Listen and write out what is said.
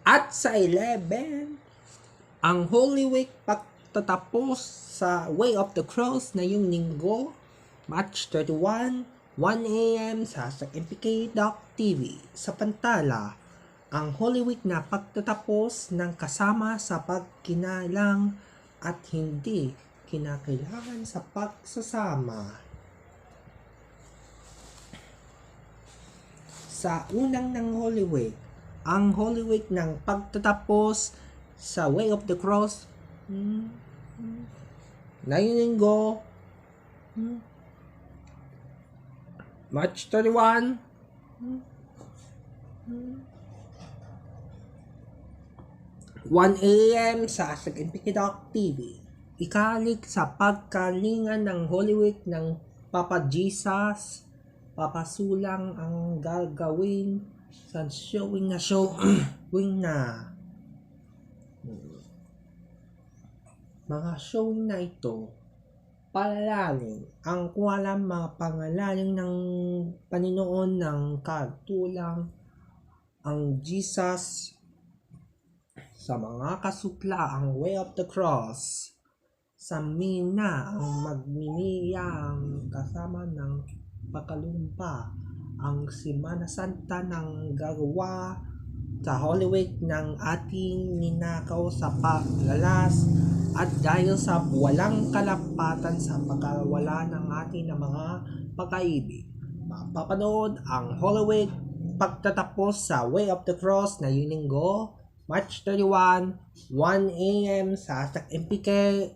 At sa 11, ang Holy Week pagtatapos sa Way of the Cross na yung linggo, March 31, 1 a.m. sa MPK.TV. Sa pantala, ang Holy Week na pagtatapos ng kasama sa pagkinalang at hindi kinakailangan sa pagsasama. Sa unang ng Holy Week, ang Holy Week ng pagtatapos sa Way of the Cross na yung linggo, March 31, 1 a.m. sa MPK.TV. Ikalik sa pagkalingan ng Holy Week ng Papa Jesus, papasulang ang gagawin sa showing na mga showing na ito. Palalangin ang walang mga pangalan ng Panginoon ng katulang ang Jesus sa mga kasukla ang Way of the Cross. Sa Mina ang magniniyang kasama ng pakalumpa ang Semana Santa ng gagawa sa Holy Week ng ating ninakaw sa paglalas at dahil sa walang kalapatan sa pagkawala ng ating mga pag-aibig. Mapapanood ang Holy Week pagtatapos sa Way of the Cross na yung linggo, March 31, 1 a.m. sa MPK.TV.